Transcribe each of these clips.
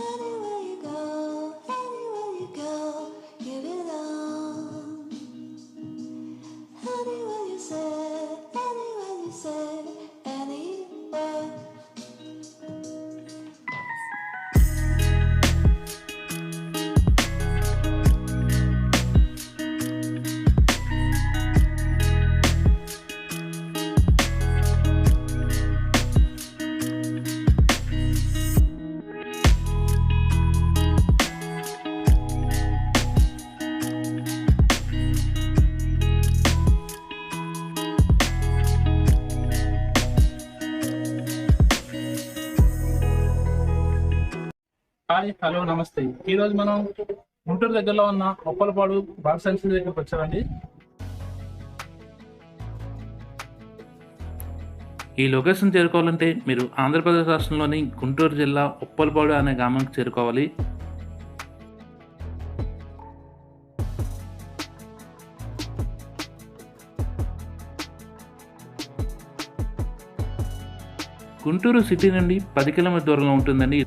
Anywhere you go, give it all. Anywhere you say, anywhere. Hi, hello, నమస్తే. ఈరోజు మనం గుంటూరు దగ్గరలో ఉన్న ఉప్పలపాడు వలసల దగ్గరికి వచ్చామండి. ఈ లొకేషన్ చేరుకోవాలంటే మీరు ఆంధ్రప్రదేశ్ రాష్ట్రంలోని గుంటూరు జిల్లా ఉప్పలపాడు అనే గ్రామానికి చేరుకోవాలి. గుంటూరు సిటీ నుండి 10 కిలోమీటర్ దూరంలో ఉంటుందండి.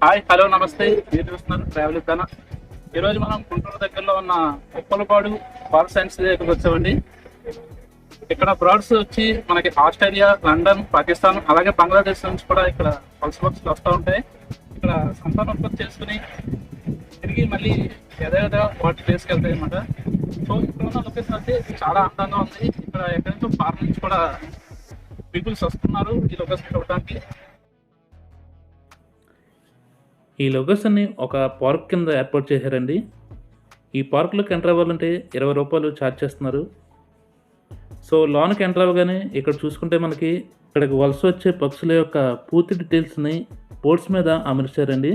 హాయ్, హలో, నమస్తే. మీరు చూస్తున్నారు ట్రావెల్ విధానం. ఈరోజు మనం గుంటూరు దగ్గరలో ఉన్న ఉప్పలపాడు వలసల దగ్గరికి వచ్చామండి. ఇక్కడ బర్డ్స్ వచ్చి మనకి ఆస్ట్రేలియా, లండన్, పాకిస్తాన్, అలాగే బంగ్లాదేశ్ నుంచి కూడా ఇక్కడ వలస పక్షులు వస్తూ ఉంటాయి. ఇక్కడ సంతానోత్పత్తి చేసుకుని తిరిగి మళ్ళీ యథావిధిగా వాటి ప్లేస్కి వెళ్తాయి అనమాట. సో ఇక్కడ ఉన్న లొకేషన్ అయితే చాలా అందంగా ఉంది. ఇక్కడ ఎక్కడి నుంచో ఫారెన్ నుంచి కూడా పీపుల్స్ వస్తున్నారు ఈ లొకేషన్ చూడడానికి. ఈ లొకేషన్ని ఒక పార్క్ కింద ఏర్పాటు చేశారండి. ఈ పార్క్లోకి ఎంటర్ అవ్వాలంటే 20 రూపాయలు ఛార్జ్ చేస్తున్నారు. సో లోనికి ఎంటర్ అవ్వగానే ఇక్కడ చూసుకుంటే మనకి ఇక్కడికి వలస వచ్చే పక్షుల యొక్క పూర్తి డీటెయిల్స్ని బోర్డ్స్ మీద అమర్చారండి.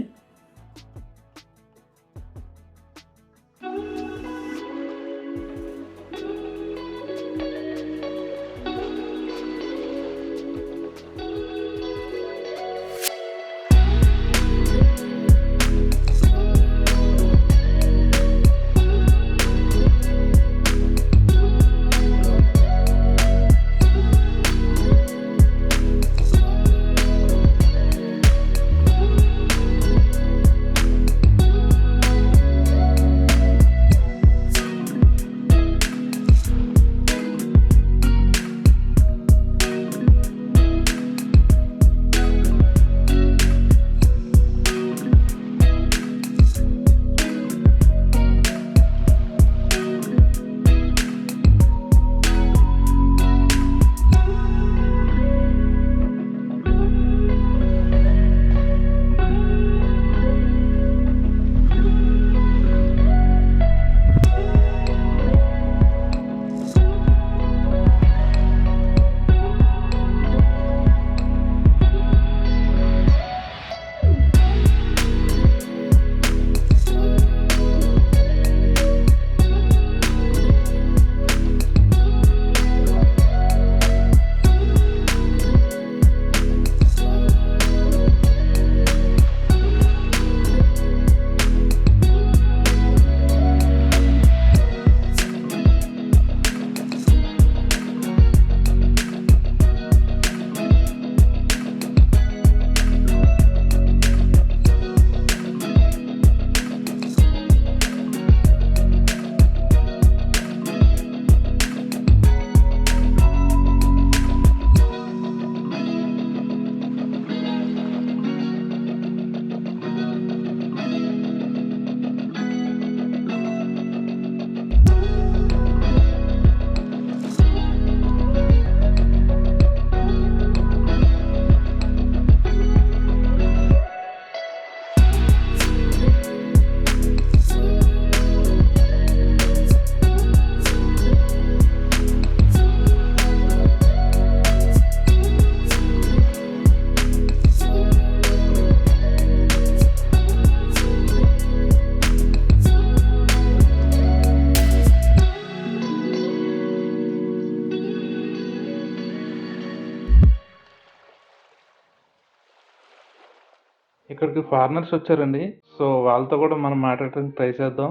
ఇక్కడికి ఫారినర్స్ వచ్చారండి. సో వాళ్ళతో కూడా మనం మాట్లాడటానికి ట్రై చేద్దాం.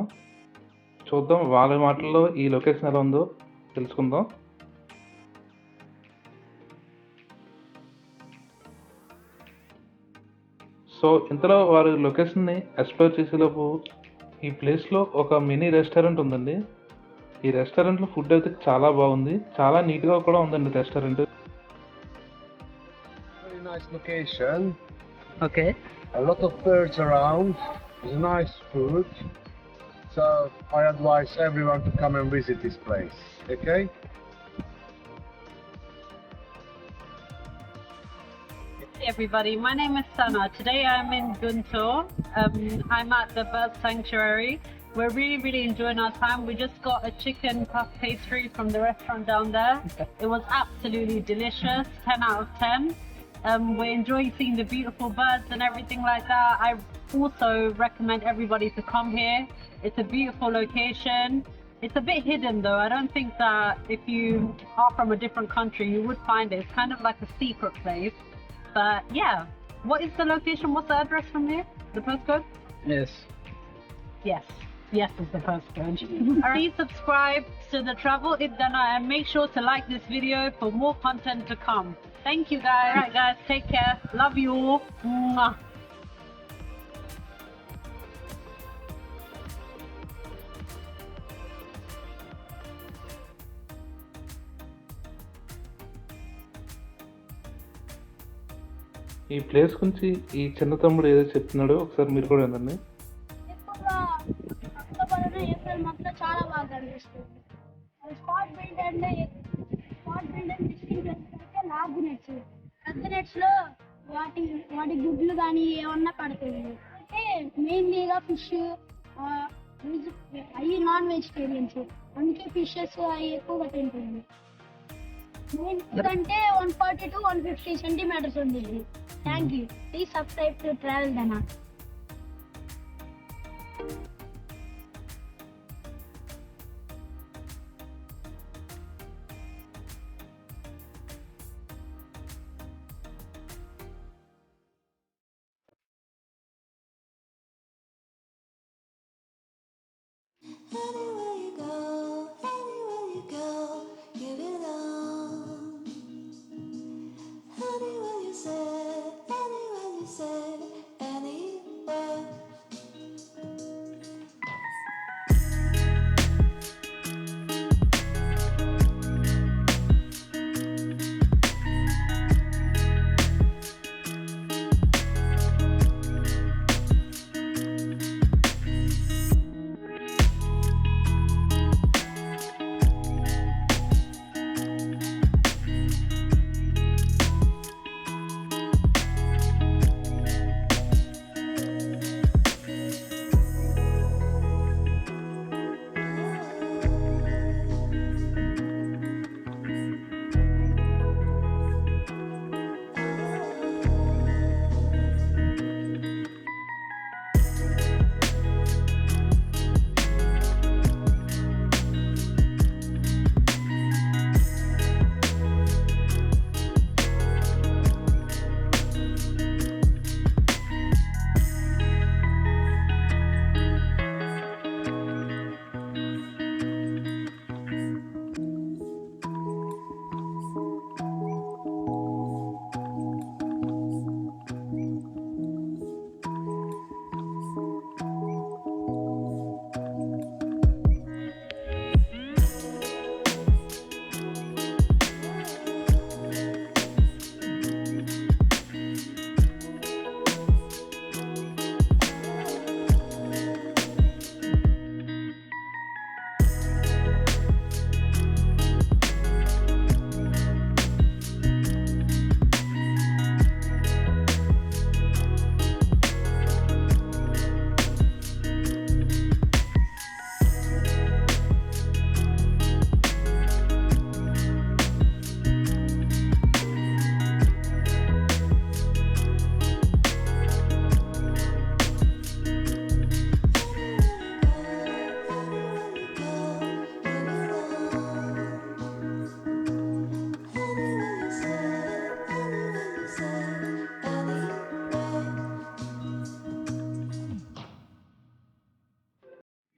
చూద్దాం వాళ్ళ మాటల్లో ఈ లొకేషన్ ఎలా ఉందో తెలుసుకుందాం. సో ఇంతలో వారు లొకేషన్ని ఎక్స్‌ప్లోర్ చేసేలోపు ఈ ప్లేస్‌లో ఒక మినీ రెస్టారెంట్ ఉందండి. ఈ రెస్టారెంట్‌లో ఫుడ్ అయితే చాలా బాగుంది. చాలా నీట్‌గా కూడా ఉందండి restaurant. Very nice location. Okay. A lot of birds around. It's nice food. So I advise everyone to come and visit this place. Okay? Hey everybody, my name is Sana. Today I'm in Guntur. I'm at the bird sanctuary. We're really enjoying our time. We just got a chicken puff pastry from the restaurant down there. It was absolutely delicious, 10 out of 10. We're enjoying seeing the beautiful birds and everything like that. I also recommend everybody to come here. It's a beautiful location. It's a bit hidden though. I don't think that if you are from a different country, you would find it. It's kind of like a secret place. But yeah, what is the location? What's the address from here? The postcode? Yes. Yes is the postcode. Please subscribe to the Travel Idana and make sure to like this video for more content to come. Thank you guys. Alright guys, take care. Love you. Mwah. ఈ place గురించి ఈ చిన్న తమ్ముడు ఏదో చెప్తున్నాడో ఒకసారి మీరు కూడా వినండి. ఎక్కువగా అక్టోబర్ ఏప్రిల్ మంత్లో చాలా బాగా కనిపిస్తుంది. స్పాట్ బిల్డ్ అంటే డిస్టింగ్ అయితే లార్జ్ నెట్స్, పెద్ద నెట్స్లో వాటి గుడ్లు కానీ ఏమన్నా పడుతుంది. అంటే మెయిన్లీగా ఫిష్ అవి నాన్ వెజిటేరియన్స్, అందుకే ఫిషెస్ అవి ఎక్కువగా తింటుంది. మెయిన్ అంటే 140 to 150 సెంటీమీటర్స్ ఉంటుంది. Thank you. Please subscribe to travel దనా. Anywhere you go, give it all. Anywhere you say, anywhere.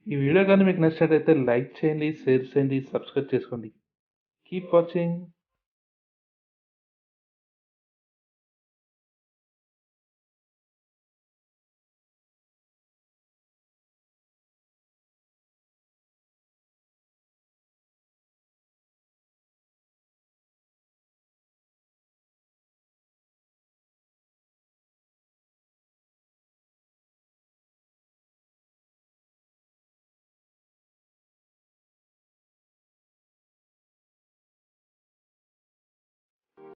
ఈ వీడియో కానీ మీకు నచ్చినట్లయితే లైక్ చేయండి, షేర్ చేయండి, సబ్స్క్రైబ్ చేసుకోండి. Keep watching.